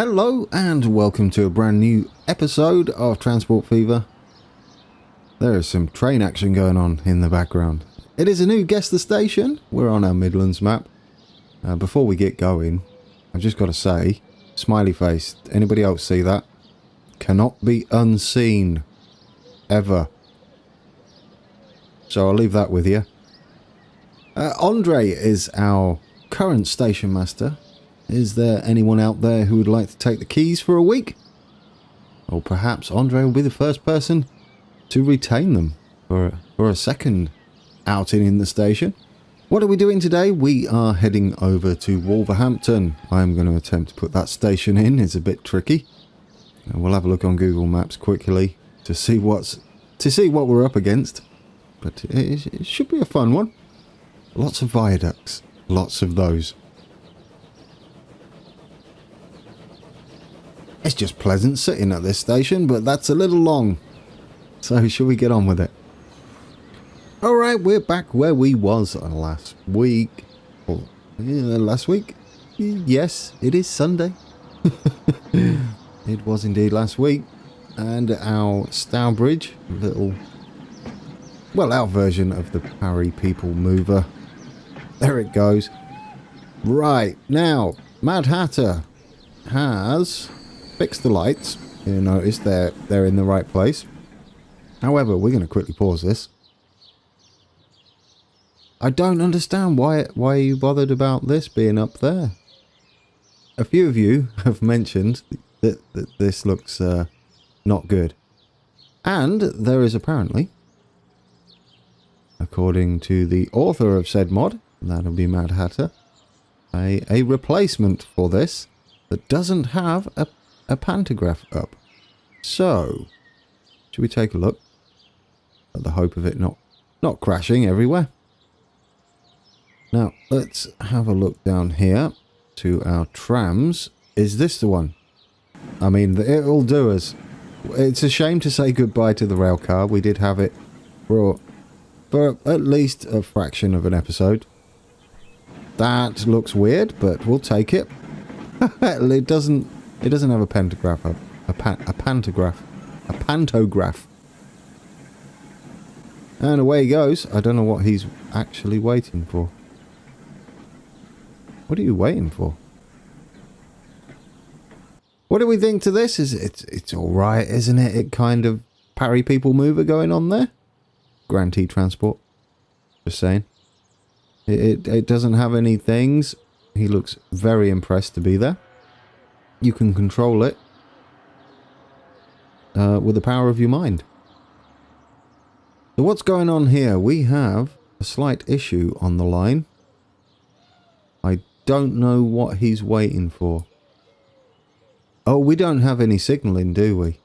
Hello and welcome to a brand new episode of Transport Fever. There is some train action going on in the background. It is a new Guess the Station. We're on our Midlands map. Before we get going, I've just got to say, smiley face, anybody else see that? Cannot be unseen. Ever. So I'll leave that with you. Andre is our current station master. Is there anyone out there who would like to take the keys for a week? Or perhaps Andre will be the first person to retain them for a second outing in the station. What are we doing today? We are heading over to Wolverhampton. I'm going to attempt to put that station in. It's a bit tricky. We'll have a look on Google Maps quickly to see what we're up against. But it should be a fun one. Lots of viaducts. Lots of those. It's just pleasant sitting at this station, but that's a little long. So shall we get on with it? Alright, we're back where we was last week. Last week? Yes, it is Sunday. It was indeed last week. And our Stourbridge, our version of the Parry People Mover. There it goes. Right, now, Mad Hatter has fixed the lights. You notice they're in the right place. However, we're going to quickly pause this. I don't understand why you bothered about this being up there. A few of you have mentioned that this looks not good. And there is apparently, according to the author of said mod, that'll be Mad Hatter, a replacement for this that doesn't have a pantograph up. So, should we take a look at the hope of it not crashing everywhere? Now, let's have a look down here to our trams. Is this the one? I mean, it'll do us. It's a shame to say goodbye to the rail car. We did have it for at least a fraction of an episode. That looks weird, but we'll take it. It doesn't have a pantograph up. A pantograph. And away he goes. I don't know what he's actually waiting for. What are you waiting for? What do we think to this? It's alright, isn't it? It kind of Parry People Mover going on there. Grand T Transport. Just saying. It doesn't have any things. He looks very impressed to be there. You can control it with the power of your mind. So what's going on here? We have a slight issue on the line. I don't know what he's waiting for. Oh, we don't have any signalling, do we?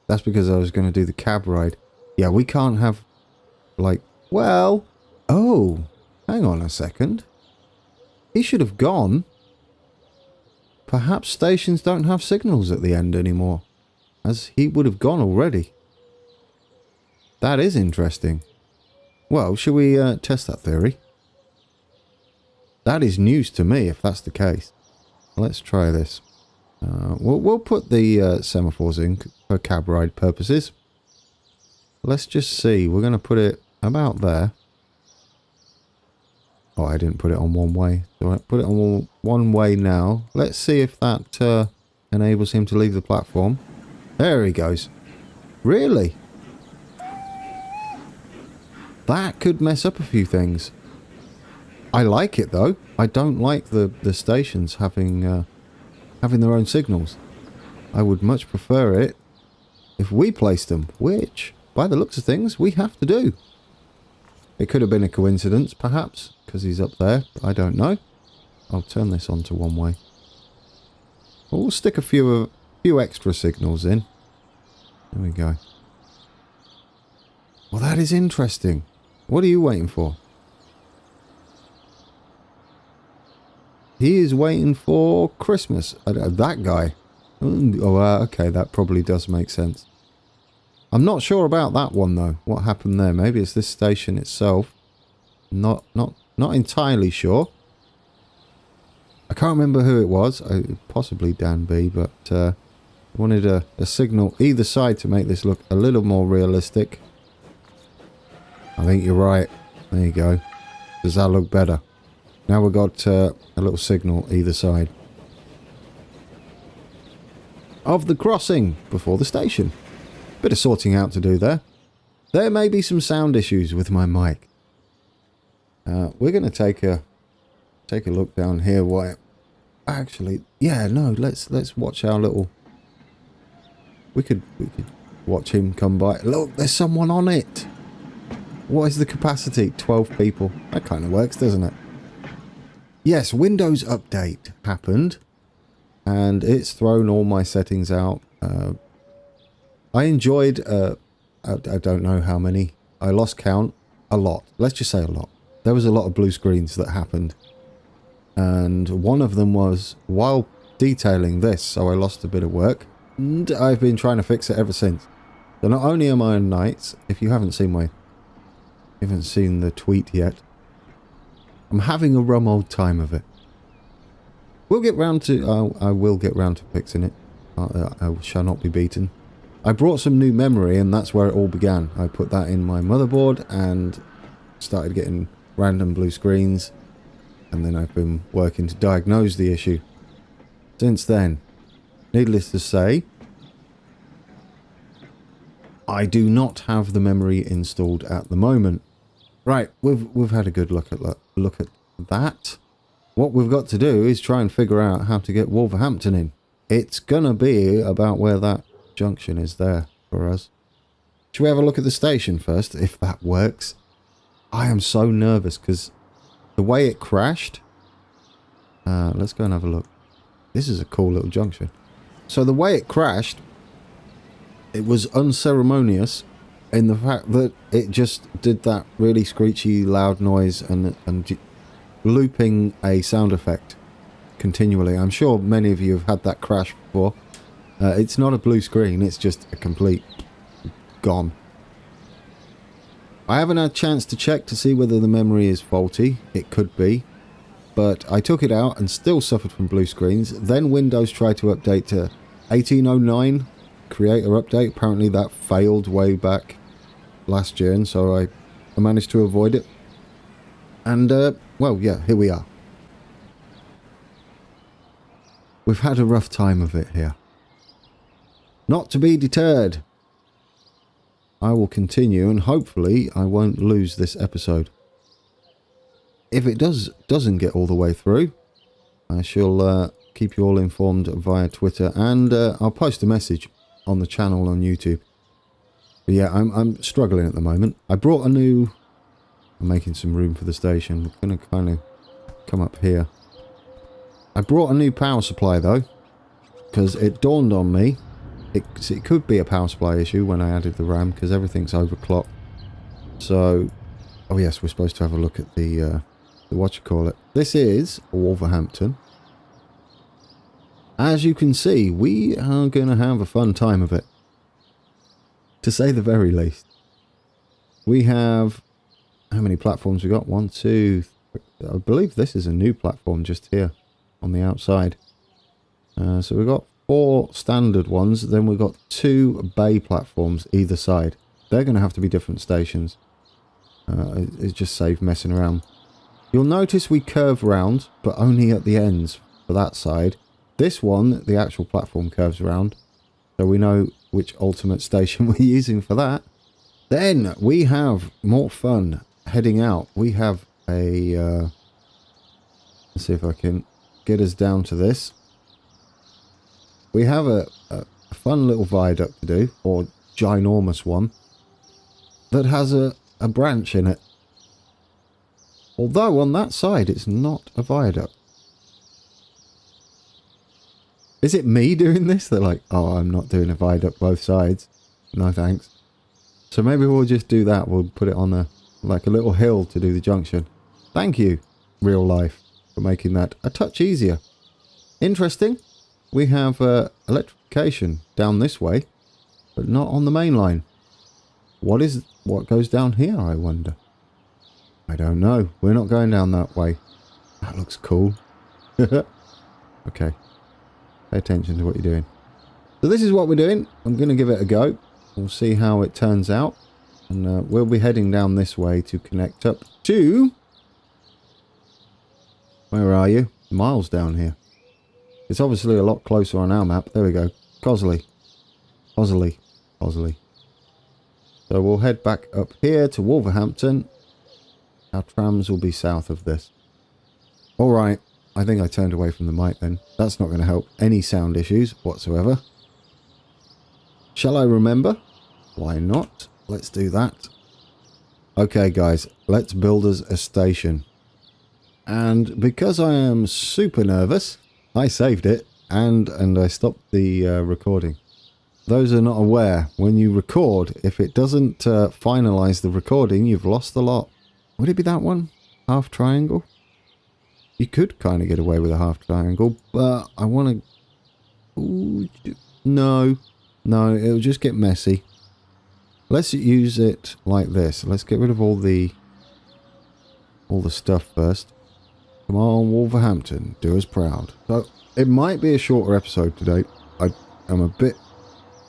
That's because I was going to do the cab ride. Yeah, we can't have, oh, hang on a second. He should have gone. Perhaps stations don't have signals at the end anymore, as he would have gone already. That is interesting. Well, shall we test that theory? That is news to me, if that's the case. Let's try this. We'll put the semaphores in for cab ride purposes. Let's just see. We're going to put it about there. Oh, I didn't put it on one way. So I put it on one way now. Let's see if that enables him to leave the platform. There he goes. Really? That could mess up a few things. I like it though. I don't like the stations having their own signals. I would much prefer it if we placed them, which, by the looks of things, we have to do. It could have been a coincidence, perhaps, because he's up there. I don't know. I'll turn this on to one way. We'll stick a few extra signals in. There we go. Well, that is interesting. What are you waiting for? He is waiting for Christmas. That guy. Oh, okay, that probably does make sense. I'm not sure about that one though. What happened there? Maybe it's this station itself. Not entirely sure. I can't remember who it was, possibly Dan B, but I wanted a signal either side to make this look a little more realistic. I think you're right. There you go. Does that look better? Now we've got a little signal either side of the crossing before the station. Bit of sorting out to do there. There may be some sound issues with my mic. We're going to take a look down here. Why? Actually, yeah, no. Let's watch our little. We could watch him come by. Look, there's someone on it. What is the capacity? 12 people. That kind of works, doesn't it? Yes, Windows update happened, and it's thrown all my settings out. I enjoyed. I don't know how many. I lost count. A lot. Let's just say a lot. There was a lot of blue screens that happened. And one of them was while detailing this, so I lost a bit of work. And I've been trying to fix it ever since. So not only am I on nights, if you haven't seen the tweet yet, I'm having a rum old time of it. We'll get round to... I will get round to fixing it. I shall not be beaten. I brought some new memory, and that's where it all began. I put that in my motherboard and started getting random blue screens, and then I've been working to diagnose the issue. Since then, needless to say, I do not have the memory installed at the moment. Right, we've had a good look at that. What we've got to do is try and figure out how to get Wolverhampton in. It's gonna be about where that junction is there for us. Should we have a look at the station first, if that works? I am so nervous because the way it crashed. Let's go and have a look. This is a cool little junction. So the way it crashed, it was unceremonious in the fact that it just did that really screechy loud noise and looping a sound effect continually. I'm sure many of you have had that crash before. It's not a blue screen, it's just a complete gone. I haven't had a chance to check to see whether the memory is faulty. It could be. But I took it out and still suffered from blue screens. Then Windows tried to update to 1809 creator update. Apparently that failed way back last year, and so I managed to avoid it. And, well, yeah, here we are. We've had a rough time of it here. Not to be deterred. I will continue, and hopefully I won't lose this episode. If it doesn't get all the way through, I shall keep you all informed via Twitter, and I'll post a message on the channel on YouTube. But yeah, I'm struggling at the moment. I brought a new... I'm making some room for the station. I'm going to kind of come up here. I brought a new power supply though, because it dawned on me it could be a power supply issue when I added the RAM, because everything's overclocked. So, oh yes, we're supposed to have a look at the whatchamacallit. This is Wolverhampton. As you can see, we are going to have a fun time of it, to say the very least. We have, how many platforms we got? 1, 2, 3. I believe this is a new platform just here on the outside. So we've got 4 standard ones, then we've got 2 bay platforms either side. They're going to have to be different stations. It just saves messing around. You'll notice we curve round, but only at the ends for that side. This one, the actual platform curves around, so we know which ultimate station we're using for that. Then we have more fun heading out. We have a... let's see if I can get us down to this. We have a fun little viaduct to do, or ginormous one, that has a branch in it. Although on that side it's not a viaduct. Is it me doing this? They're like, oh, I'm not doing a viaduct both sides. No thanks. So maybe we'll just do that. We'll put it on like a little hill to do the junction. Thank you, real life, for making that a touch easier. Interesting. We have electrification down this way, but not on the main line. What goes down here, I wonder? I don't know. We're not going down that way. That looks cool. Okay. Pay attention to what you're doing. So this is what we're doing. I'm going to give it a go. We'll see how it turns out. And we'll be heading down this way to connect up to... Where are you? Miles down here. It's obviously a lot closer on our map. There we go. Cosley. Cosley. Cosley. So we'll head back up here to Wolverhampton. Our trams will be south of this. Alright. I think I turned away from the mic then. That's not going to help any sound issues whatsoever. Shall I remember? Why not? Let's do that. Okay guys, let's build us a station. And because I am super nervous, I saved it and I stopped the recording. Those are not aware, when you record, if it doesn't finalize the recording, you've lost the lot. Would it be that one? Half triangle? You could kind of get away with a half triangle, but I want to... No, it'll just get messy. Let's use it like this. Let's get rid of all the stuff first. Come on, Wolverhampton, do us proud. So, it might be a shorter episode today. I'm a bit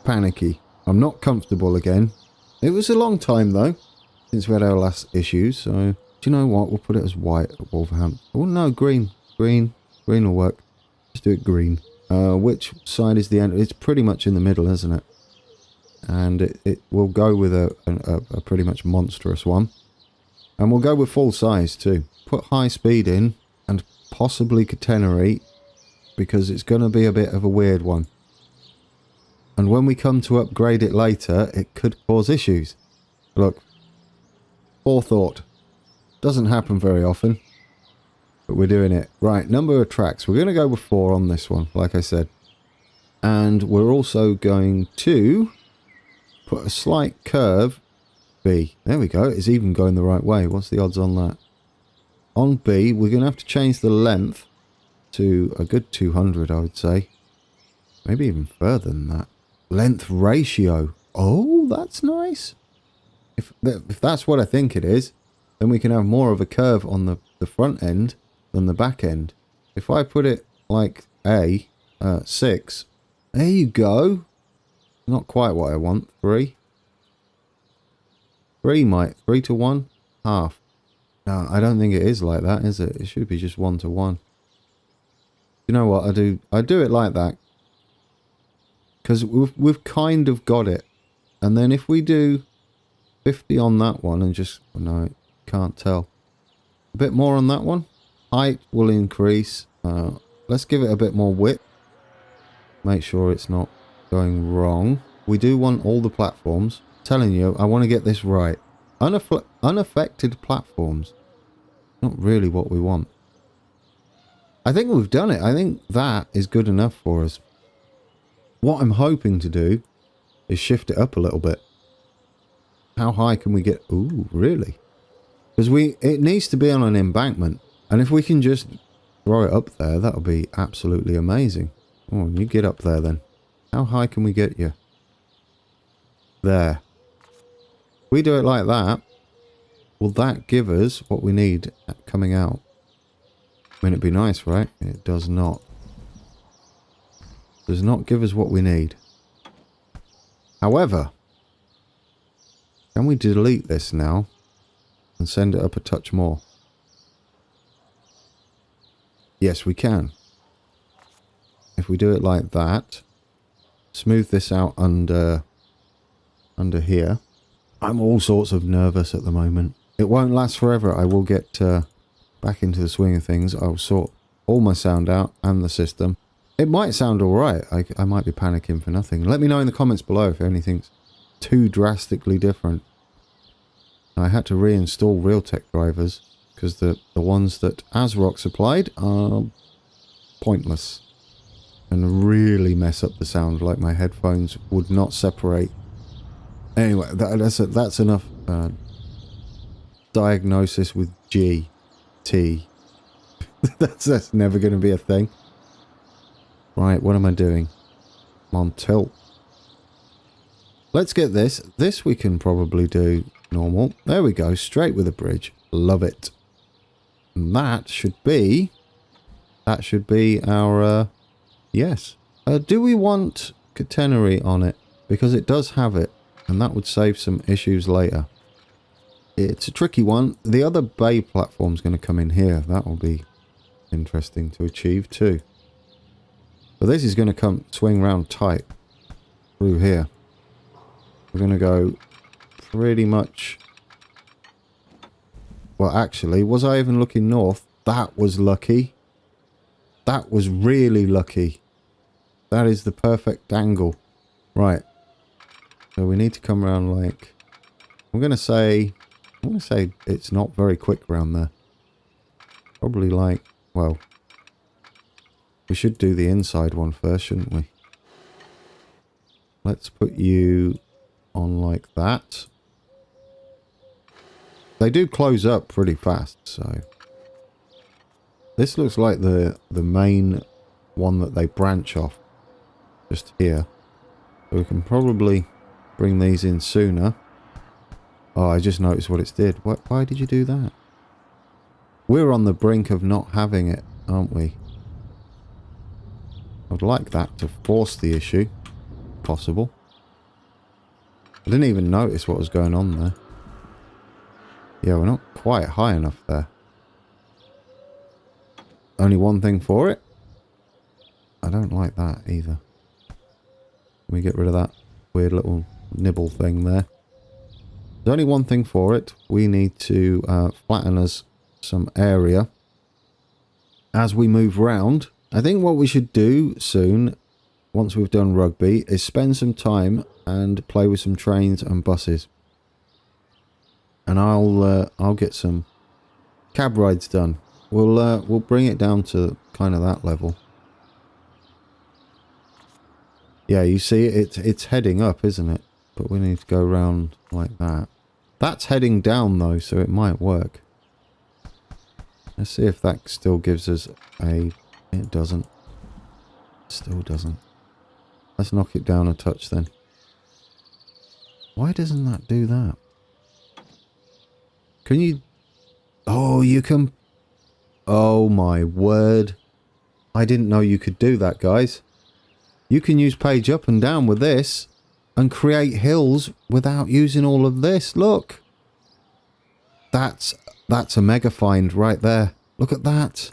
panicky. I'm not comfortable again. It was a long time, though, since we had our last issue, so... Do you know what? We'll put it as white at Wolverhampton. Oh, no, green. Green will work. Let's do it green. Which side is the end? It's pretty much in the middle, isn't it? And it will go with a pretty much monstrous one. And we'll go with full size, too. Put high speed in, and possibly catenary, because it's going to be a bit of a weird one. And when we come to upgrade it later, it could cause issues. Look. Forethought. Doesn't happen very often. But we're doing it. Right, number of tracks. We're going to go with 4 on this one, like I said. And we're also going to put a slight curve. B. There we go. It's even going the right way. What's the odds on that? On B, we're going to have to change the length to a good 200, I would say. Maybe even further than that. Length ratio. Oh, that's nice. If that's what I think it is, then we can have more of a curve on the front end than the back end. If I put it like A, 6, there you go. Not quite what I want. 3. 3 to 1, half. No, I don't think it is like that, is it? It should be just 1 to 1. You know what? I do it like that. Because we've kind of got it. And then if we do 50 on that one and just... Oh no, can't tell. A bit more on that one. Height will increase. Let's give it a bit more width. Make sure it's not going wrong. We do want all the platforms. I'm telling you, I want to get this right. Unaffected platforms. Not really what we want. I think we've done it. I think that is good enough for us. What I'm hoping to do is shift it up a little bit. How high can we get? Ooh, really? Because it needs to be on an embankment. And if we can just throw it up there, that'll be absolutely amazing. Oh, you get up there then. How high can we get you? There. If we do it like that, will that give us what we need coming out? I mean, it'd be nice, right? It does not. Does not give us what we need. However, can we delete this now and send it up a touch more? Yes, we can. If we do it like that, smooth this out under here. I'm all sorts of nervous at the moment. It won't last forever. I will get back into the swing of things. I'll sort all my sound out and the system. It might sound alright. I might be panicking for nothing. Let me know in the comments below if anything's too drastically different. I had to reinstall Realtek drivers because the ones that AsRock supplied are pointless and really mess up the sound, like my headphones would not separate. Anyway, that's enough diagnosis with GT. that's never going to be a thing. Right, what am I doing? I'm on tilt. Let's get this. This we can probably do normal. There we go, straight with a bridge. Love it. And that should be that should be our, yes. Do we want catenary on it? Because it does have it, and that would save some issues later. It's a tricky one. The other bay platform's going to come in here. That will be interesting to achieve too. But this is going to swing round tight through here. We're going to go pretty much... Well, actually, was I even looking north? That was lucky. That was really lucky. That is the perfect angle. Right. So we need to come around like... I'm going to say it's not very quick around there. Probably like... Well... We should do the inside one first, shouldn't we? Let's put you on like that. They do close up pretty fast, so... This looks like the main one that they branch off. Just here. So we can probably bring these in sooner. Oh, I just noticed what it did. Why did you do that? We're on the brink of not having it, aren't we? I'd like that to force the issue. Possible. I didn't even notice what was going on there. Yeah, we're not quite high enough there. Only one thing for it? I don't like that either. Let me get rid of that weird little nibble thing there. There's only one thing for it. We need to flatten us some area as we move round. I think what we should do soon, once we've done rugby, is spend some time and play with some trains and buses. And I'll get some cab rides done. We'll bring it down to kind of that level. Yeah, you see it's heading up, isn't it? But we need to go round like that. That's heading down though, so it might work. Let's see if that still gives us a... It doesn't. Still doesn't. Let's knock it down a touch then. Why doesn't that do that? Can you... Oh, you can... Oh my word. I didn't know you could do that, guys. You can use page up and down with this and create hills without using all of this. Look. That's a mega find right there. Look at that.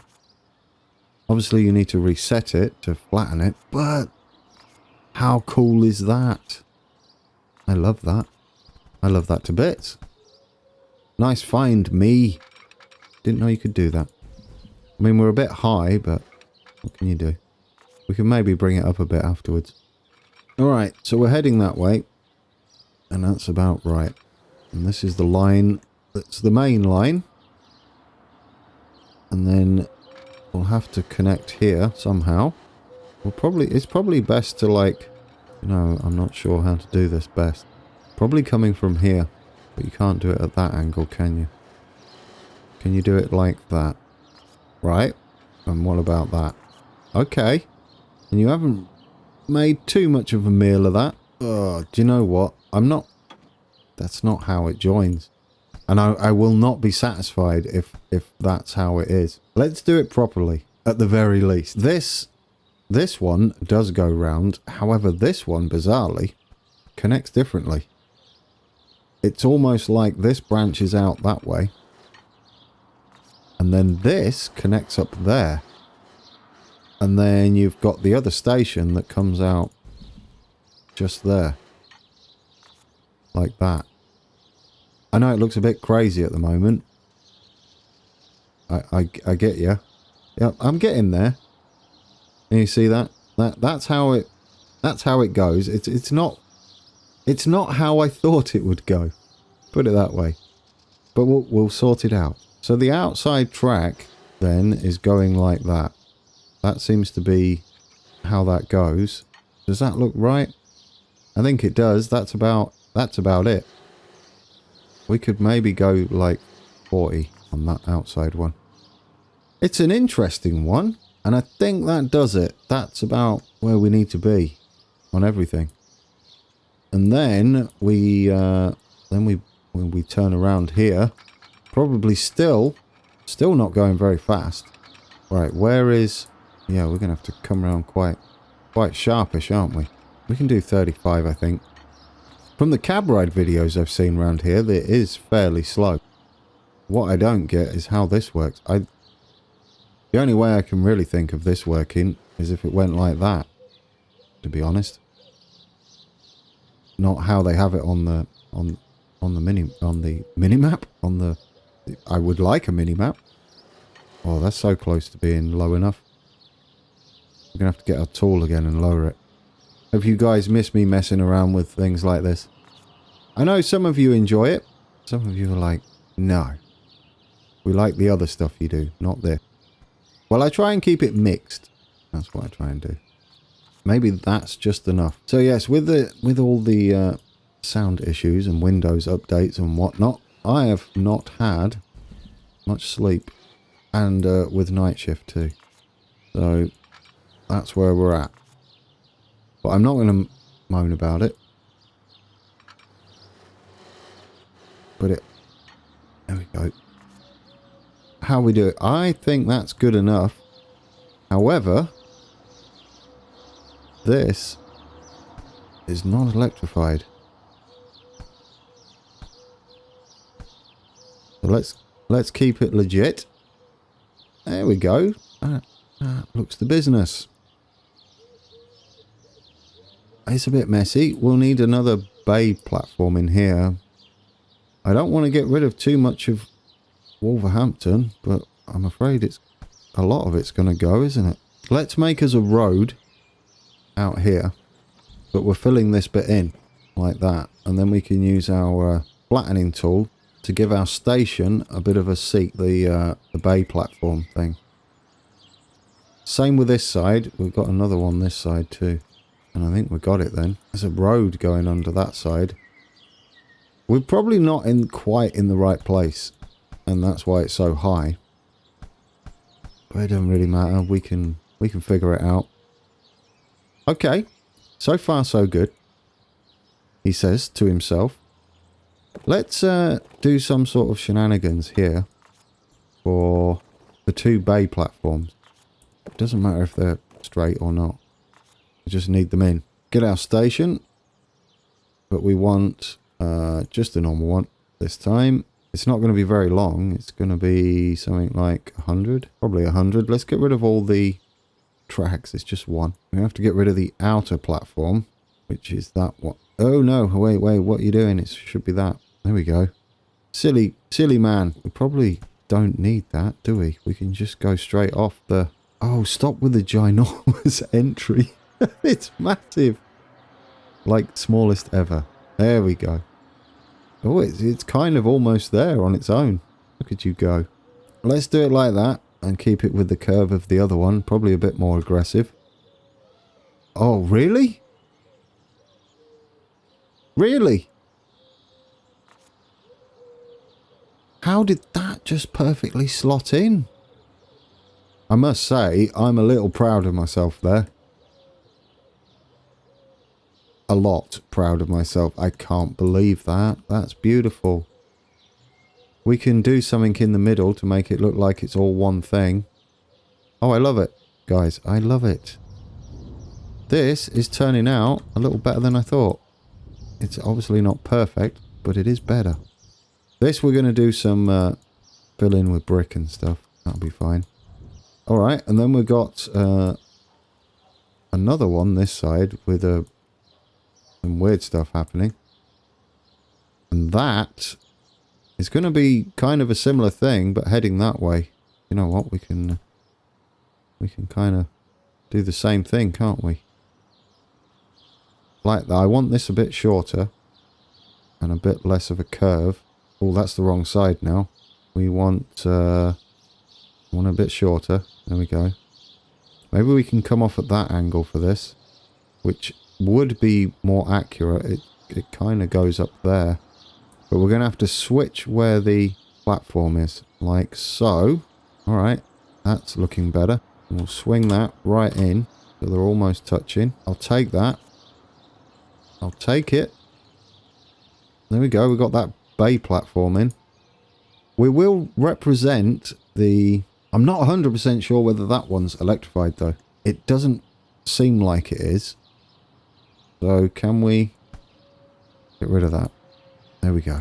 Obviously, you need to reset it to flatten it, but how cool is that? I love that. I love that to bits. Nice find, me. Didn't know you could do that. I mean, we're a bit high, but what can you do? We can maybe bring it up a bit afterwards. Alright, so we're heading that way. And that's about right. And this is the line that's the main line. And then we'll have to connect here somehow. It's probably best to like... I'm not sure how to do this best. Probably coming from here. But you can't do it at that angle, can you? Can you do it like that? Right. And what about that? Okay. And you haven't made too much of a meal of that. Oh, do you know what? That's not how it joins. And I will not be satisfied if that's how it is. Let's do it properly, at the very least. This one does go round. However, this one, bizarrely, connects differently. It's almost like this branches out that way. And then this connects up there. And then you've got the other station that comes out just there. Like that. I know it looks a bit crazy at the moment. I get you. Yeah, I'm getting there. And you see that? That's how it goes. It's not how I thought it would go. Put it that way. But we'll sort it out. So the outside track then is going like that. That seems to be how that goes. Does that look right? I think it does. That's about it. We could maybe go like 40 on that outside one. It's an interesting one, and I think that does it. That's about where we need to be on everything. And then when we turn around here, probably still not going very fast. Right, where is... Yeah, we're going to have to come around quite sharpish, aren't we? We can do 35, I think. From the cab ride videos I've seen around here, it is fairly slow. What I don't get is how this works. The only way I can really think of this working is if it went like that, to be honest. Not how they have it on the mini-map. I would like a mini-map. Oh, that's so close to being low enough. We're going to have to get our tool again and lower it. Have you guys missed me messing around with things like this? I know some of you enjoy it. Some of you are like, no. We like the other stuff you do, not this. Well, I try and keep it mixed. That's what I try and do. Maybe that's just enough. So yes, with all the sound issues and Windows updates and whatnot, I have not had much sleep. And with night shift too. So that's where we're at. But I'm not going to moan about it. But there we go. How we do it. I think that's good enough. However, this is not electrified. So let's keep it legit. There we go. That looks the business. It's a bit messy. We'll need another bay platform in here. I don't want to get rid of too much of Wolverhampton, but I'm afraid a lot of it's going to go, isn't it? Let's make us a road out here, but we're filling this bit in like that, and then we can use our flattening tool to give our station a bit of a seat, the bay platform thing. Same with this side. We've got another one this side too. And I think we got it then. There's a road going under that side. We're probably not quite in the right place. And that's why it's so high. But it doesn't really matter. We can figure it out. Okay. So far so good. He says to himself. Let's do some sort of shenanigans here for the two bay platforms. It doesn't matter if they're straight or not. We just need them in. Get our station. But we want just a normal one this time. It's not going to be very long. It's going to be something like 100. Probably 100. Let's get rid of all the tracks. It's just one. We have to get rid of the outer platform, which is that one. Oh no, wait, what are you doing? It should be that. There we go. Silly man. We probably don't need that, do we? We can just go straight off the... Oh, stop with the ginormous entry. It's massive. Like smallest ever. There we go. Oh, it's kind of almost there on its own. Look at you go. Let's do it like that and keep it with the curve of the other one. Probably a bit more aggressive. Oh, really? Really? How did that just perfectly slot in? I must say, I'm a little proud of myself there. A lot proud of myself. I can't believe that. That's beautiful. We can do something in the middle to make it look like it's all one thing. Oh, I love it. Guys, I love it. This is turning out a little better than I thought. It's obviously not perfect, but it is better. This we're going to do some fill in with brick and stuff. That'll be fine. Alright, and then we've got another one this side with some weird stuff happening. And that is going to be kind of a similar thing, but heading that way. You know what? We can kind of do the same thing, can't we? Like that. I want this a bit shorter and a bit less of a curve. Oh, that's the wrong side now. We want a bit shorter. There we go. Maybe we can come off at that angle for this, which would be more accurate. It kind of goes up there. But we're going to have to switch where the platform is, like so. Alright, that's looking better. And we'll swing that right in, so they're almost touching. I'll take that. I'll take it. There we go, we've got that bay platform in. We will represent the I'm not 100% sure whether that one's electrified though. It doesn't seem like it is. So can we get rid of that? There we go.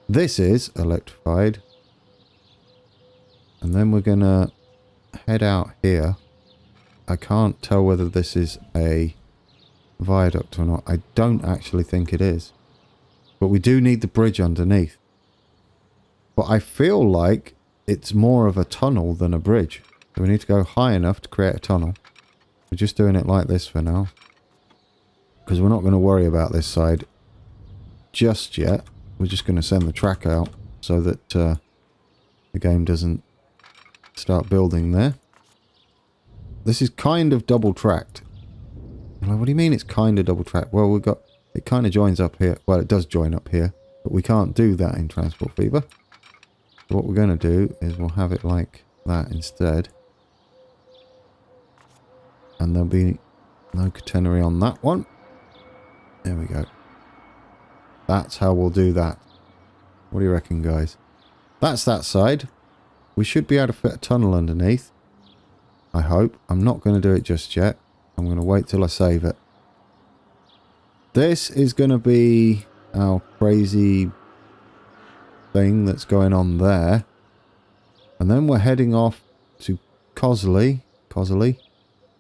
This is electrified. And then we're going to head out here. I can't tell whether this is a viaduct or not. I don't actually think it is. But we do need the bridge underneath. But I feel like it's more of a tunnel than a bridge. So we need to go high enough to create a tunnel. We're just doing it like this for now. Because we're not going to worry about this side just yet. We're just going to send the track out so that the game doesn't start building there. This is kind of double tracked. Like, what do you mean it's kind of double tracked? Well, we've got, it kind of joins up here. Well, it does join up here, but we can't do that in Transport Fever. So what we're going to do is we'll have it like that instead. And there'll be no catenary on that one. There we go. That's how we'll do that. What do you reckon, guys? That's that side. We should be able to fit a tunnel underneath. I hope. I'm not going to do it just yet. I'm going to wait till I save it. This is going to be our crazy thing that's going on there. And then we're heading off to Cosley. And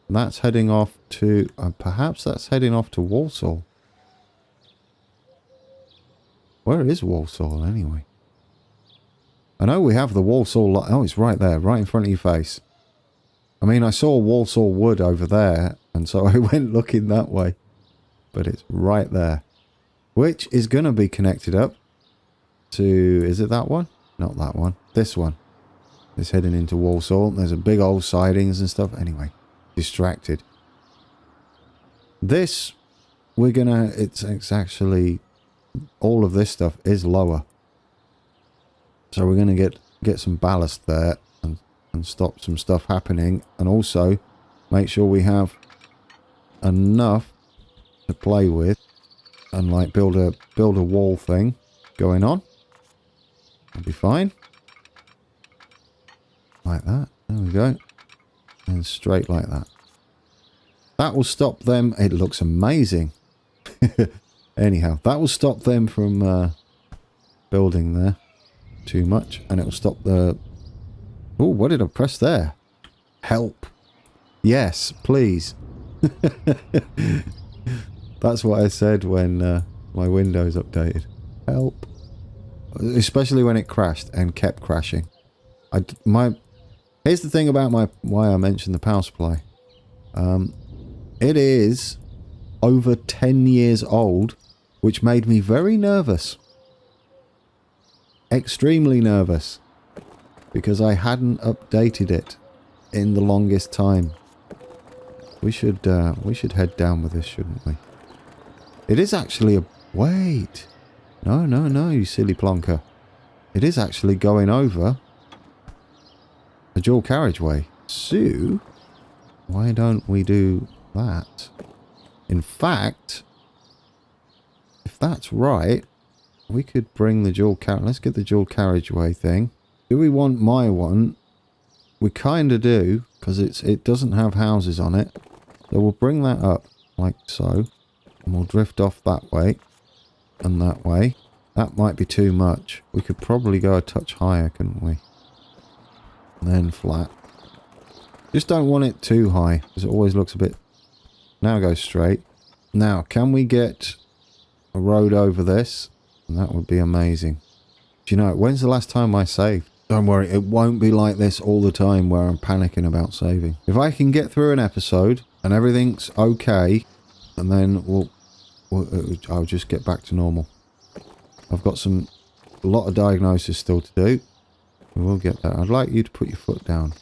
that's heading off to... perhaps that's heading off to Walsall. Where is Walsall anyway? I know we have the Walsall... Oh, it's right there, right in front of your face. I mean, I saw Walsall Wood over there, and so I went looking that way. But it's right there. Which is going to be connected up to... Is it that one? Not that one. This one. It's heading into Walsall. There's a big old sidings and stuff. Anyway, distracted. This, we're going to... It's actually... All of this stuff is lower. So we're going to get some ballast there and stop some stuff happening. And also make sure we have enough to play with. And like build a wall thing going on. That'll be fine. Like that. There we go. And straight like that. That will stop them. It looks amazing. Anyhow, that will stop them from building there too much. And it will stop the... Oh, what did I press there? Help. Yes, please. That's what I said when my Windows updated. Help. Especially when it crashed and kept crashing. Here's the thing about why I mentioned the power supply. It is over 10 years old, which made me very nervous. Extremely nervous. Because I hadn't updated it in the longest time. We should head down with this, shouldn't we? It is actually a... Wait. No, you silly plonker. It is actually going over a dual carriageway. So, why don't we do that? In fact, if that's right, we could bring the dual carriage... Let's get the dual carriageway thing. Do we want my one? We kind of do, because it doesn't have houses on it. So we'll bring that up, like so. And we'll drift off that way. And that way. That might be too much. We could probably go a touch higher, couldn't we? And then flat. Just don't want it too high, because it always looks a bit... Now go straight. Now, can we get a road over this? And that would be amazing. Do you know, when's the last time I saved? Don't worry, it won't be like this all the time where I'm panicking about saving. If I can get through an episode and everything's okay, and then I'll just get back to normal. I've got a lot of diagnosis still to do. We'll get there. I'd like you to put your foot down,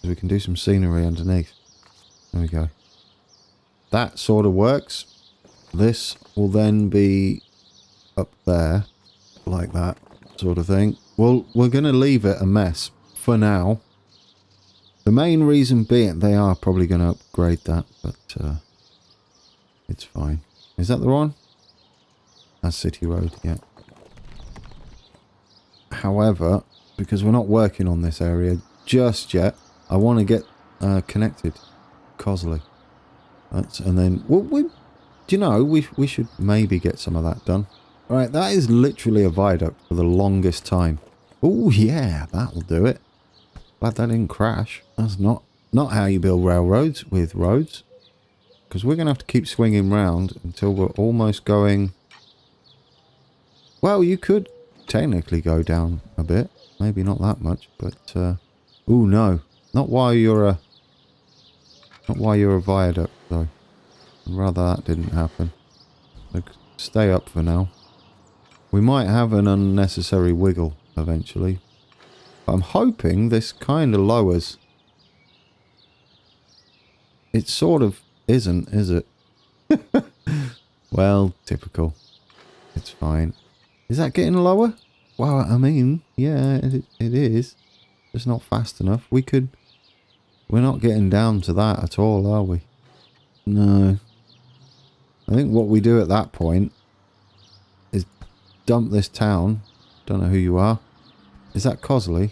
so we can do some scenery underneath. There we go. That sort of works. This will then be up there, like that sort of thing. Well, we're going to leave it a mess for now. The main reason being, they are probably going to upgrade that, but it's fine. Is that the one? That's City Road, yeah. However, because we're not working on this area just yet. I want to get connected. Cosley. And then, well, do you know, we should maybe get some of that done. Right, that is literally a viaduct for the longest time. Oh yeah, that'll do it. Glad that didn't crash. That's not how you build railroads with roads. Because we're going to have to keep swinging round until we're almost going... Well, you could technically go down a bit. Maybe not that much, but... oh no. Not while you're a viaduct, though. I'd rather that didn't happen. So stay up for now. We might have an unnecessary wiggle eventually. But I'm hoping this kind of lowers. It sort of isn't, is it? Well, typical. It's fine. Is that getting lower? Well, I mean, yeah, it is. It's not fast enough. We're not getting down to that at all, are we? No. I think what we do at that point is dump this town. Don't know who you are. Is that Cosley?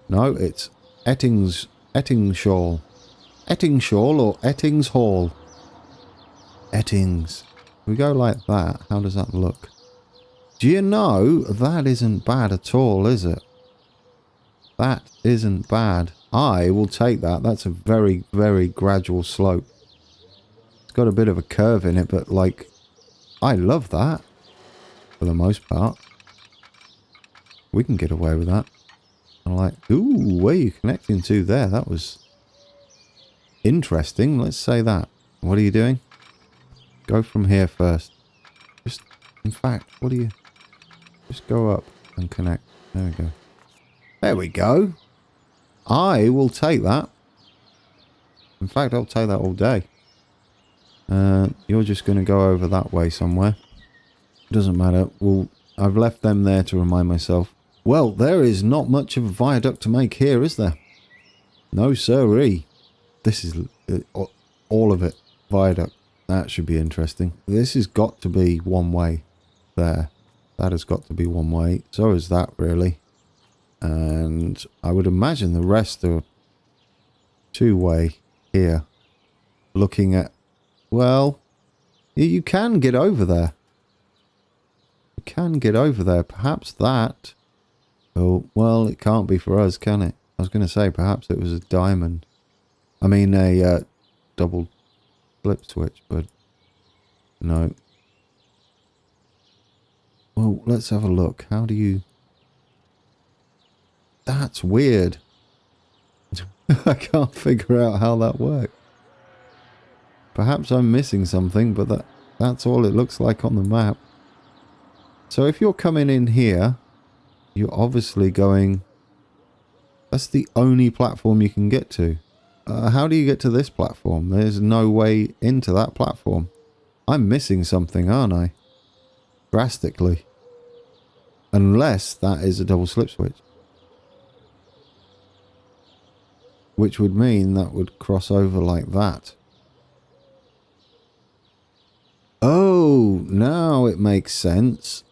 No, it's Ettingshaw. Ettingshaw or Ettings Hall? Ettings. We go like that. How does that look? Do you know, that isn't bad at all, is it? That isn't bad. I will take that. That's a very, very gradual slope. It's got a bit of a curve in it, but like, I love that. For the most part. We can get away with that. I'm like, ooh, where are you connecting to there? That was interesting. Let's say that. What are you doing? Go from here first. Just, in fact, what do you... Just go up and connect. There we go. There we go. I will take that. In fact, I'll take that all day. You're just going to go over that way somewhere. Doesn't matter. Well, I've left them there to remind myself. Well, there is not much of a viaduct to make here, is there? No siree. This is all of it. Viaduct. That should be interesting. This has got to be one way. There. That has got to be one way. So is that, really. And I would imagine the rest are two-way here. Looking at... Well, you can get over there. You can get over there. Perhaps that... Oh, well, it can't be for us, can it? I was going to say, perhaps it was a diamond. I mean, a double flip switch, but no. Well, let's have a look. How do you... That's weird. I can't figure out how that works. Perhaps I'm missing something, but that's all it looks like on the map. So if you're coming in here, you're obviously going... That's the only platform you can get to. How do you get to this platform? There's no way into that platform. I'm missing something, aren't I? Drastically. Unless that is a double slip switch. Which would mean that would cross over like that. Oh, now it makes sense.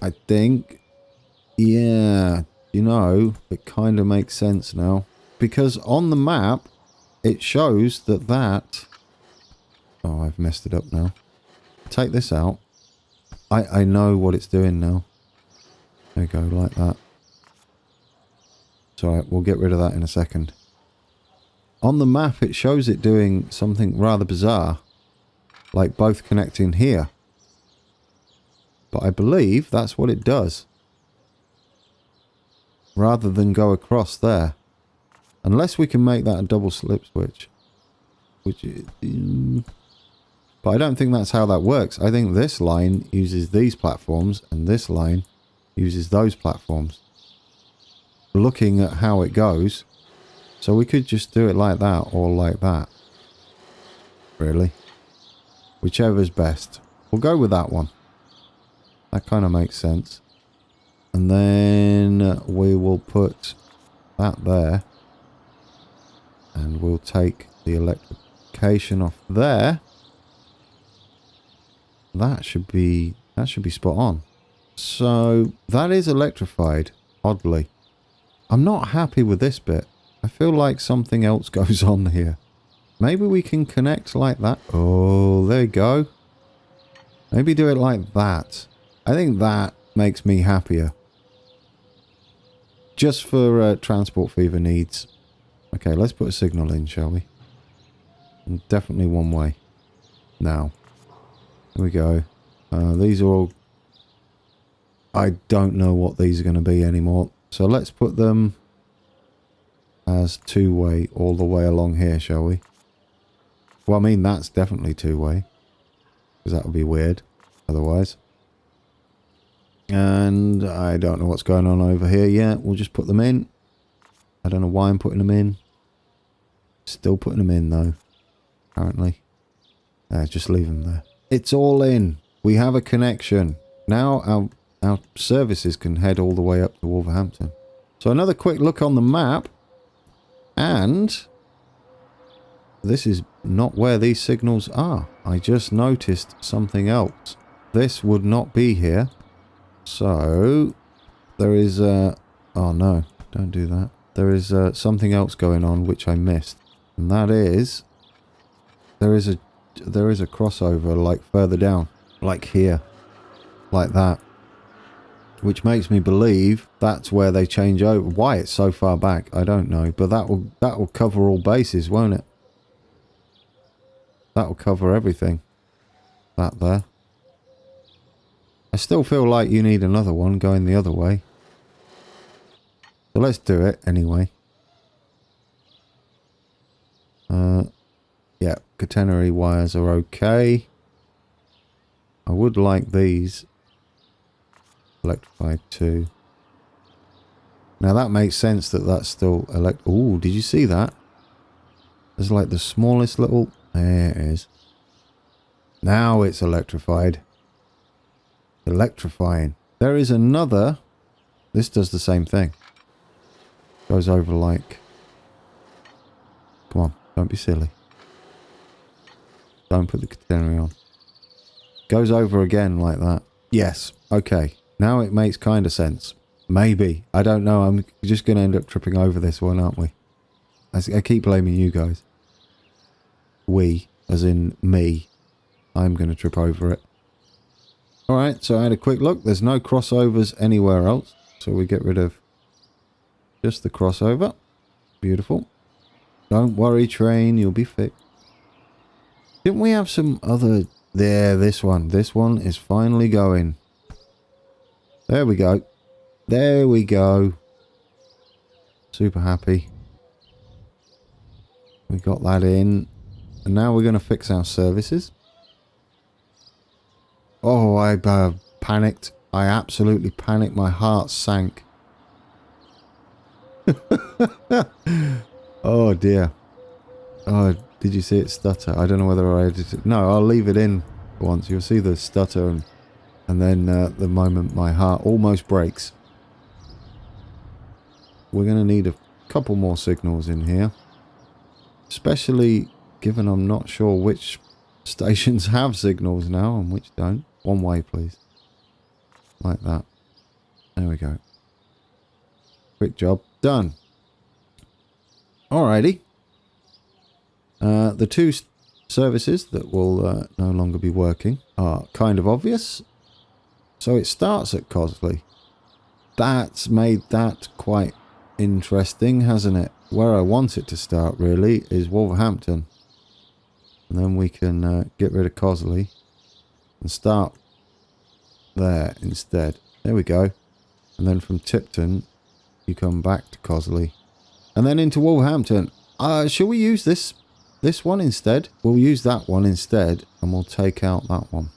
I think. Yeah, you know, it kind of makes sense now. Because on the map, it shows that... Oh, I've messed it up now. Take this out. I know what it's doing now. There we go, like that. It's alright, we'll get rid of that in a second. On the map, it shows it doing something rather bizarre. Like both connecting here. But I believe that's what it does. Rather than go across there. Unless we can make that a double slip switch. Which is... But I don't think that's how that works. I think this line uses these platforms and this line uses those platforms. Looking at how it goes. So we could just do it like that or like that. Really. Whichever's best. We'll go with that one. That kind of makes sense. And then we will put that there. And we'll take the electrification off there. That should be spot on. So that is electrified, oddly. I'm not happy with this bit. I feel like something else goes on here. Maybe we can connect like that. Oh, there you go. Maybe do it like that. I think that makes me happier. Just for transport fever needs. Okay, let's put a signal in, shall we? And definitely one way. Now. Here we go. These are all... I don't know what these are going to be anymore. So let's put them as two-way all the way along here, shall we? Well, I mean, that's definitely two-way. Because that would be weird otherwise. And I don't know what's going on over here yet. We'll just put them in. I don't know why I'm putting them in. Still putting them in, though. Apparently. Just leave them there. It's all in. We have a connection. Now our services can head all the way up to Wolverhampton. So another quick look on the map. And this is not where these signals are. I just noticed something else. This would not be here. So there is oh no, don't do that. There is something else going on which I missed. And that is there is a crossover like further down, like here. Like that. Which makes me believe that's where they change over. Why it's so far back, I don't know. But that will cover all bases, won't it? That will cover everything. That there. I still feel like you need another one going the other way. So let's do it anyway. Yeah, catenary wires are okay. I would like these electrified too. Now that makes sense that that's still Ooh, did you see that? There's like the smallest little... There it is. Now it's electrified. Electrifying. There is another... This does the same thing. Goes over like... Come on, don't be silly. Don't put the catenary on. Goes over again like that. Yes, okay. Now it makes kind of sense. Maybe. I don't know. I'm just going to end up tripping over this one, aren't we? I keep blaming you guys. We, as in me. I'm going to trip over it. Alright, so I had a quick look. There's no crossovers anywhere else. So we get rid of just the crossover. Beautiful. Don't worry, train. You'll be fixed. Didn't we have some other... There, this one. This one is finally going. There we go. There we go. Super happy. We got that in. And now we're going to fix our services. Oh, I panicked. I absolutely panicked. My heart sank. Oh, dear. Oh, did you see it stutter? I don't know whether I edited it. No, I'll leave it in once. You'll see the stutter and then the moment my heart almost breaks. We're going to need a couple more signals in here. Especially given I'm not sure which stations have signals now and which don't. One way, please. Like that. There we go. Quick job. Done. Alrighty. The two services that will no longer be working are kind of obvious. So it starts at Cosley. That's made that quite interesting, hasn't it? Where I want it to start, really, is Wolverhampton. And then we can get rid of Cosley and start there instead. There we go. And then from Tipton, you come back to Cosley. And then into Wolverhampton. Shall we use this one instead? We'll use that one instead, and we'll take out that one.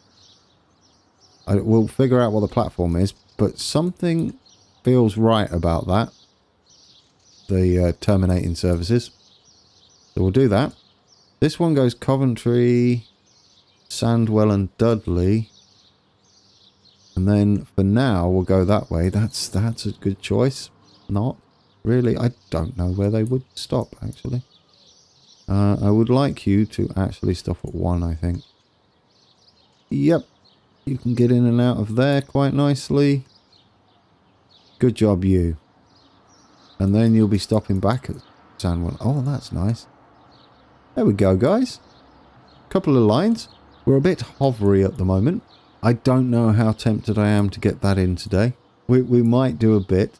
We'll figure out what the platform is, but something feels right about that. The terminating services. So we'll do that. This one goes Coventry, Sandwell and Dudley. And then for now, we'll go that way. That's a good choice. Not really. I don't know where they would stop, actually. I would like you to actually stop at 1, I think. Yep. You can get in and out of there quite nicely. Good job, you. And then you'll be stopping back at Sandwell. Oh, that's nice. There we go, guys. Couple of lines. We're a bit hovery at the moment. I don't know how tempted I am to get that in today. We might do a bit.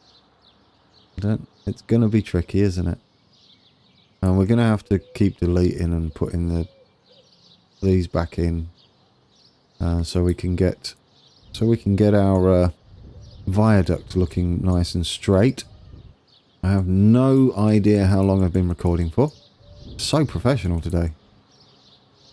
It's going to be tricky, isn't it? And we're going to have to keep deleting and putting these back in, so we can get our viaduct looking nice and straight. I have no idea how long I've been recording for. So professional today.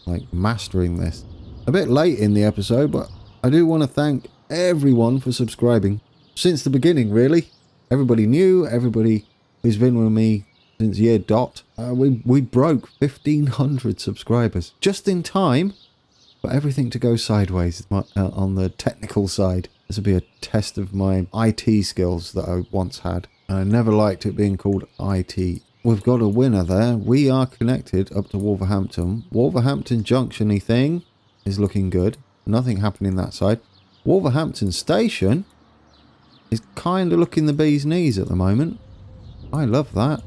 Like mastering this. A bit late in the episode, but I do want to thank everyone for subscribing. Since the beginning, really. Everybody new, everybody who's been with me since year dot. We broke 1,500 subscribers. Just in time for everything to go sideways on the technical side. This will be a test of my IT skills that I once had. And I never liked it being called IT. We've got a winner there. We are connected up to Wolverhampton. Wolverhampton Junction-y thing is looking good. Nothing happening that side. Wolverhampton Station is kind of looking the bee's knees at the moment. I love that.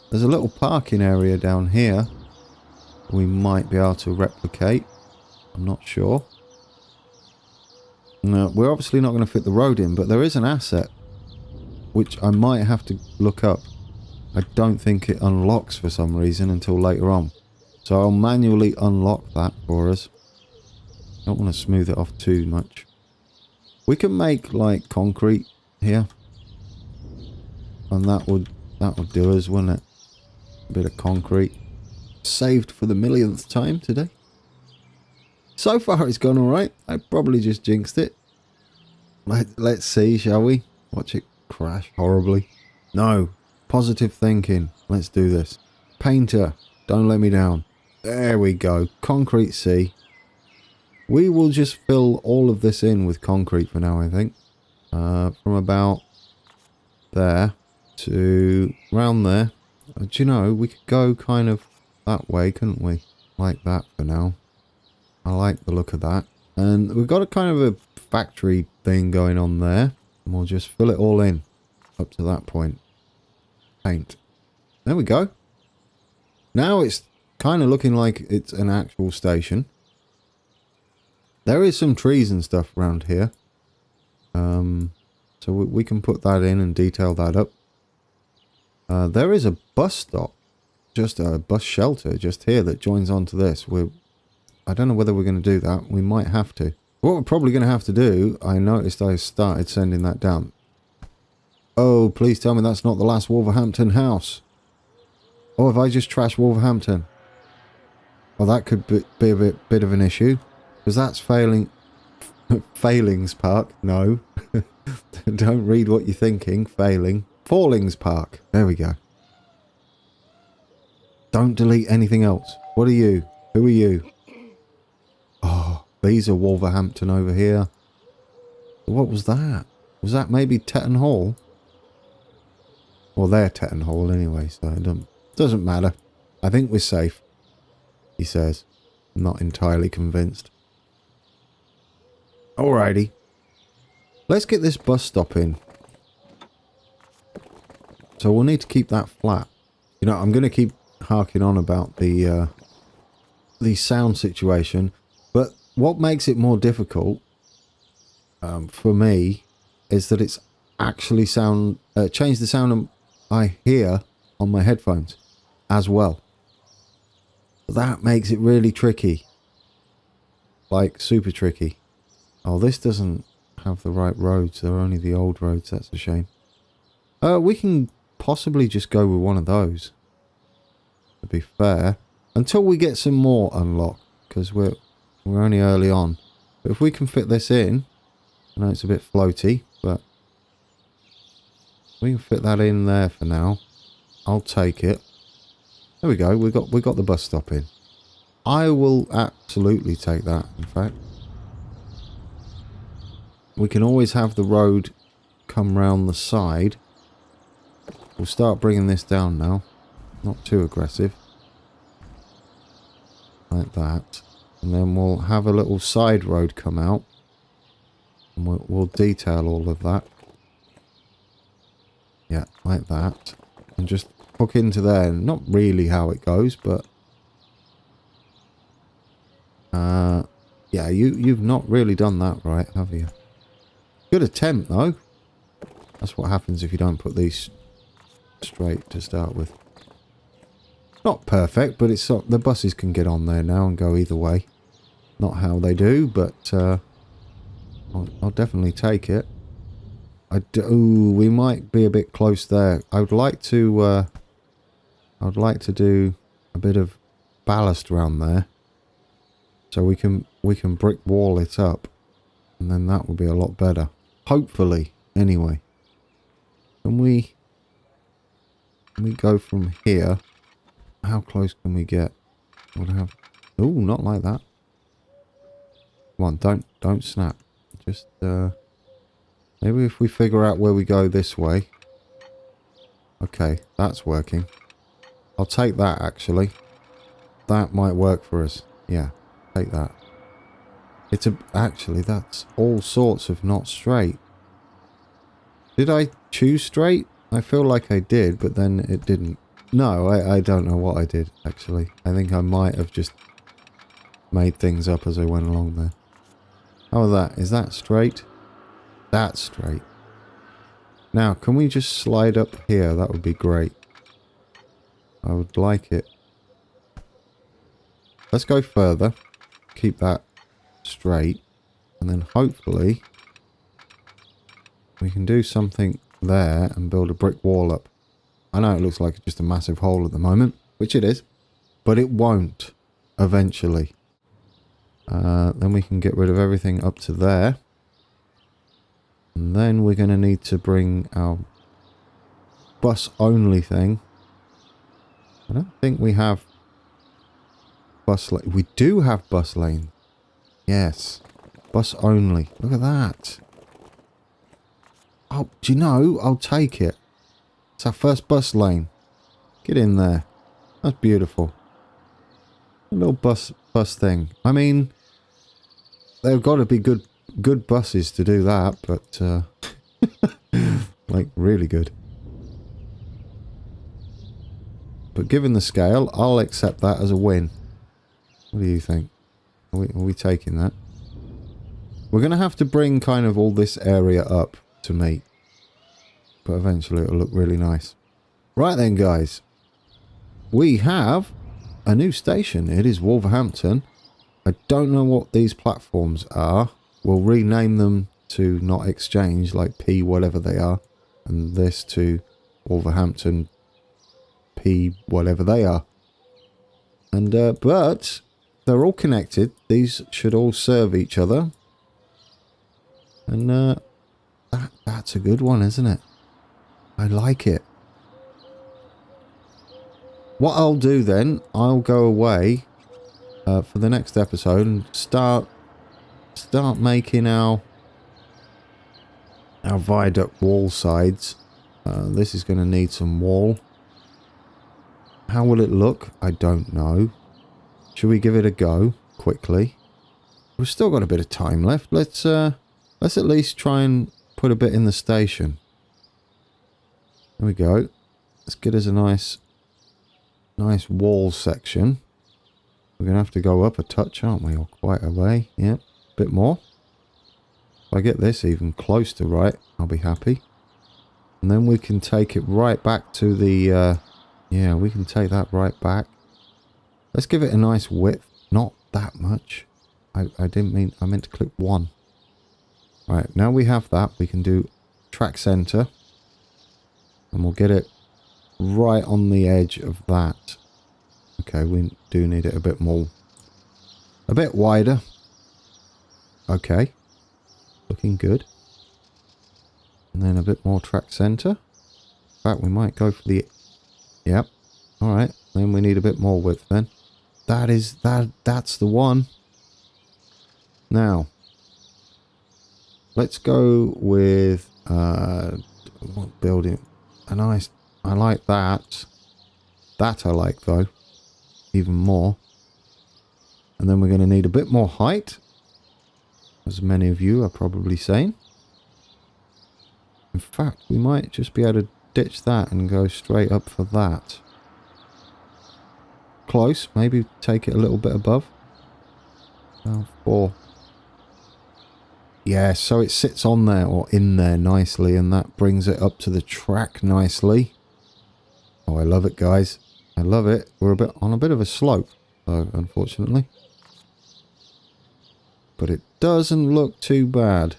There's a little parking area down here we might be able to replicate. I'm not sure. No, we're obviously not going to fit the road in, but there is an asset which I might have to look up. I don't think it unlocks for some reason until later on. So I'll manually unlock that for us. Don't want to smooth it off too much. We can make like concrete here. And that would do us, wouldn't it? A bit of concrete. Saved for the millionth time today. So far it's gone alright. I probably just jinxed it. Let's see, shall we? Watch it crash horribly. No. Positive thinking. Let's do this. Painter, don't let me down. There we go. Concrete C. We will just fill all of this in with concrete for now, I think. From about there to around there. Do you know, we could go kind of that way, couldn't we? Like that for now. I like the look of that. And we've got a kind of a factory thing going on there. And we'll just fill it all in up to that point. Paint. There we go. Now it's kind of looking like it's an actual station. There is some trees and stuff around here. So we can put that in and detail that up. There is a bus stop. Just a bus shelter just here that joins onto this. I don't know whether we're going to do that. We might have to. What we're probably going to have to do, I noticed I started sending that down. Oh, please tell me that's not the last Wolverhampton house. Or have I just trashed Wolverhampton? Well, that could be a bit of an issue. Because that's Failings Park. No. Don't read what you're thinking. Failing. Fallings Park. There we go. Don't delete anything else. What are you? Who are you? Oh, these are Wolverhampton over here. What was that? Was that maybe Tetton Hall? Well, they're Tetton Hall anyway, so it doesn't matter. I think we're safe, he says. I'm not entirely convinced. Alrighty. Let's get this bus stop in. So we'll need to keep that flat. You know, I'm going to keep harking on about the sound situation. But what makes it more difficult for me is that it's actually change the sound I hear on my headphones as well. That makes it really tricky. Like, super tricky. Oh, this doesn't have the right roads. They're only the old roads. That's a shame. We can possibly just go with one of those. To be fair. Until we get some more unlocked. Because we're only early on. But if we can fit this in. I know it's a bit floaty. But we can fit that in there for now. I'll take it. There we go. We got the bus stop in. I will absolutely take that, in fact. We can always have the road come round the side. We'll start bringing this down now. Not too aggressive. Like that. And then we'll have a little side road come out. And we'll detail all of that. Yeah, like that. And just hook into there. Not really how it goes, but... yeah, you've not really done that right, have you? Good attempt, though. That's what happens if you don't put these straight to start with. Not perfect, but it's the buses can get on there now and go either way. Not how they do, but I'll definitely take it. Ooh, we might be a bit close there. I would like to do a bit of ballast around there, so we can brick wall it up, and then that will be a lot better. Hopefully, anyway. Can we go from here? How close can we get? Ooh, not like that. Come on, don't snap. Just maybe if we figure out where we go this way. Okay, that's working. I'll take that actually. That might work for us. Yeah, take that. Actually that's all sorts of not straight. Did I choose straight? I feel like I did, but then it didn't. No, I don't know what I did actually. I think I might have just made things up as I went along there. How is that? Is that straight? That's straight. Now, can we just slide up here? That would be great. I would like it. Let's go further. Keep that straight. And then hopefully we can do something there and build a brick wall up. I know it looks like just a massive hole at the moment, which it is. But it won't eventually. Then we can get rid of everything up to there. And then we're going to need to bring our bus only thing. I don't think we have bus lane. We do have bus lane. Yes. Bus only. Look at that. Oh, do you know? I'll take it. It's our first bus lane. Get in there. That's beautiful. A little bus thing. I mean, they've got to be good buses to do that, but like really good. But given the scale, I'll accept that as a win. What do you think? Are we taking that? We're going to have to bring kind of all this area up to meet. But eventually it'll look really nice. Right then, guys. We have a new station. It is Wolverhampton. I don't know what these platforms are. We'll rename them to not exchange, like P whatever they are. And this to Wolverhampton P whatever they are. And but they're all connected. These should all serve each other. And that's a good one, isn't it? I like it. What I'll do then, I'll go away for the next episode and start making our viaduct wall sides. This is going to need some wall. How will it look? I don't know. Should we give it a go quickly? We've still got a bit of time left. Let's at least try and put a bit in the station. There we go. Let's get us a nice wall section. We're going to have to go up a touch, aren't we? Or quite a way. Yeah, a bit more. If I get this even close to right, I'll be happy. And then we can take it right back to the... yeah, we can take that right back. Let's give it a nice width. Not that much. I didn't mean... I meant to click 1. Right, now we have that. We can do track center. And we'll get it right on the edge of that. Okay, we do need it a bit more... a bit wider. Okay. Looking good. And then a bit more track center. In fact, we might go for the... Yep. Alright. Then we need a bit more width then. That's the one. Now. Let's go with... what building? A nice... I like that. That I like though. Even more. And then we're going to need a bit more height, as many of you are probably saying. In fact, we might just be able to ditch that and go straight up for that. Close, maybe take it a little bit above. 4. Yeah, so it sits on there or in there nicely, and that brings it up to the track nicely. Oh, I love it, guys. I love it. We're on a bit of a slope, though, unfortunately. But it doesn't look too bad.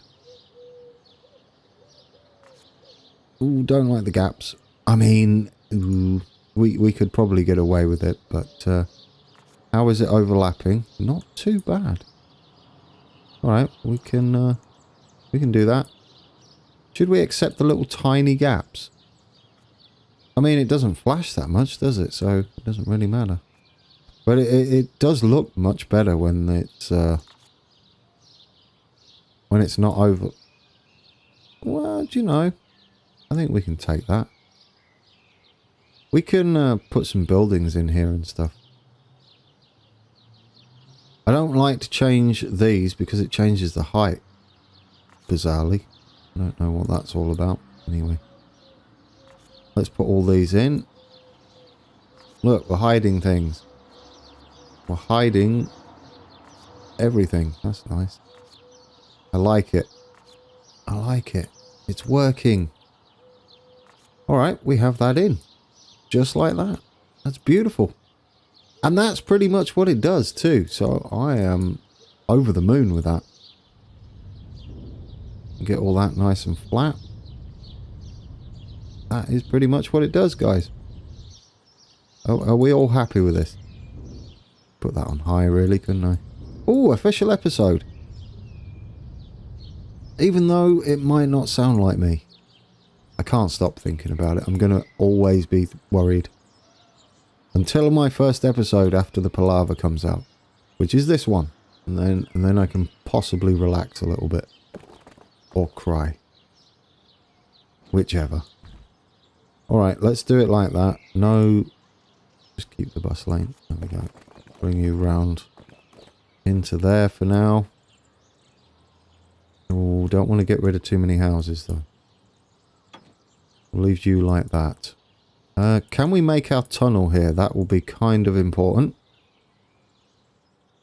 Ooh, don't like the gaps. I mean, ooh, we could probably get away with it, but how is it overlapping? Not too bad. Alright, we can do that. Should we accept the little tiny gaps? I mean, it doesn't flash that much, does it? So it doesn't really matter. But it does look much better when it's not over. Well, do you know? I think we can take that. We can put some buildings in here and stuff. I don't like to change these because it changes the height. Bizarrely. I don't know what that's all about. Anyway. Let's put all these in. Look, we're hiding things. We're hiding everything. That's nice. I like it. I like it. It's working. Alright, we have that in. Just like that. That's beautiful. And that's pretty much what it does too. So I am over the moon with that. Get all that nice and flat. That is pretty much what it does, guys. Oh, are we all happy with this? Put that on high, really, couldn't I? Oh, official episode. Even though it might not sound like me. I can't stop thinking about it. I'm going to always be worried. Until my first episode after the palaver comes out. Which is this one. And then I can possibly relax a little bit. Or cry. Whichever. Alright, let's do it like that. No. Just keep the bus lane. There we go. Bring you round into there for now. Oh, don't want to get rid of too many houses though. We'll leave you like that. Can we make our tunnel here? That will be kind of important.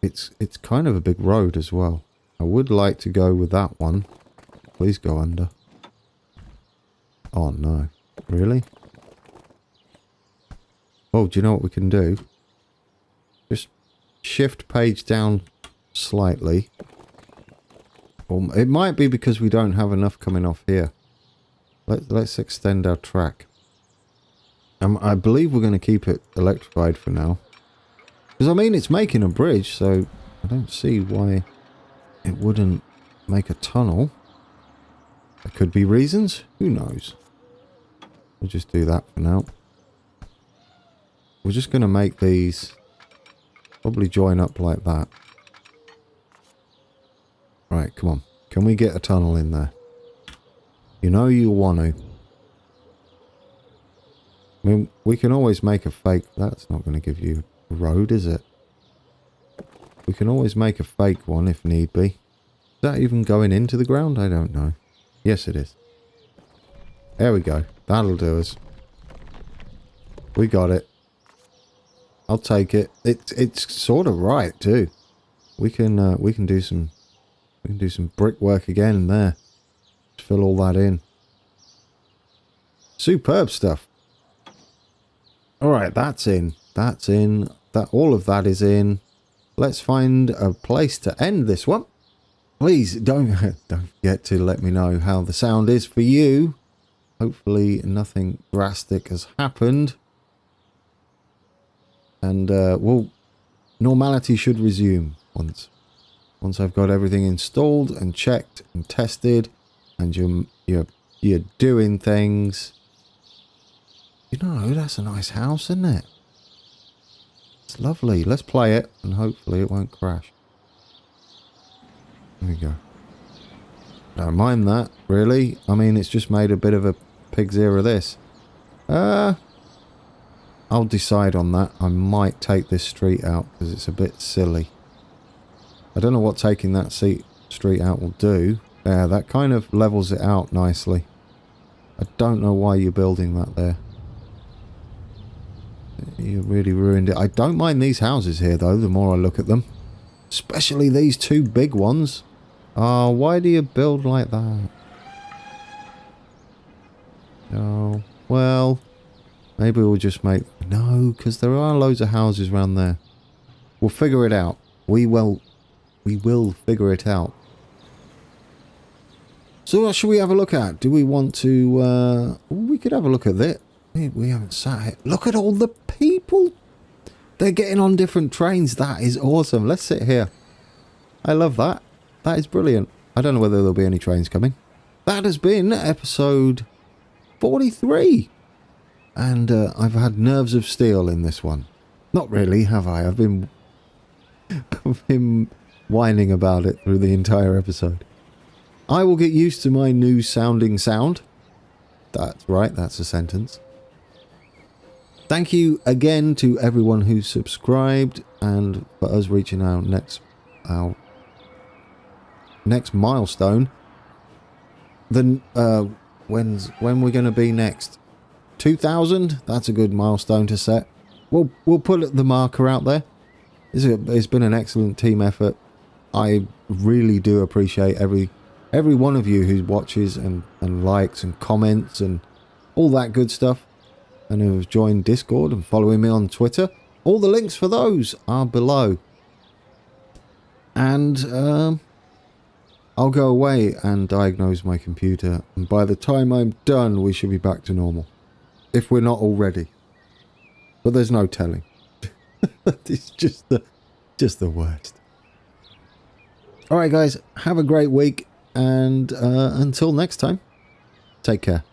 It's kind of a big road as well. I would like to go with that one. Please go under. Oh no. Really? Oh, do you know what we can do? Just shift page down slightly. Or it might be because we don't have enough coming off here. Let's extend our track. I believe we're going to keep it electrified for now. Because, I mean, it's making a bridge, so I don't see why it wouldn't make a tunnel. There could be reasons. Who knows? We'll just do that for now. We're just going to make these probably join up like that. Right, come on. Can we get a tunnel in there? You know you want to. I mean, we can always make a fake... That's not going to give you a road, is it? We can always make a fake one if need be. Is that even going into the ground? I don't know. Yes, it is. There we go. That'll do us. We got it. I'll take it. It's sort of right too. We can do some brickwork again there. Fill all that in. Superb stuff. All right, that's in. That's in. All of that is in. Let's find a place to end this one. Please don't forget to let me know how the sound is for you. Hopefully nothing drastic has happened. And well, normality should resume once I've got everything installed and checked and tested, and you're doing things. You know, that's a nice house, isn't it? It's lovely. Let's play it, and hopefully it won't crash. There we go. Don't mind that, really. I mean, it's just made a bit of a pig's ear of this. I'll decide on that. I might take this street out because it's a bit silly. I don't know what taking that street out will do. Yeah, that kind of levels it out nicely. I don't know why you're building that there. You really ruined it. I don't mind these houses here, though, the more I look at them. Especially these two big ones. Oh, why do you build like that? Oh, well, maybe we'll just make... No, because there are loads of houses around there. We'll figure it out. We will figure it out. So what should we have a look at? Do we want to... we could have a look at this. We haven't sat here. Look at all the people. They're getting on different trains. That is awesome. Let's sit here. I love that. That is brilliant. I don't know whether there'll be any trains coming. That has been episode 43. And I've had nerves of steel in this one. Not really, have I? I've been whining about it through the entire episode. I will get used to my new sounding sound. That's right, that's a sentence. Thank you again to everyone who subscribed and for us reaching our next milestone. Then when we're going to be next? 2,000? That's a good milestone to set. We'll put the marker out there. It's been an excellent team effort. I really do appreciate every one of you who watches and likes and comments and all that good stuff, and who have joined Discord and following me on Twitter. All the links for those are below. And I'll go away and diagnose my computer, and by the time I'm done we should be back to normal. If we're not already. But there's no telling. It's just the worst. Alright guys, have a great week, and until next time, take care.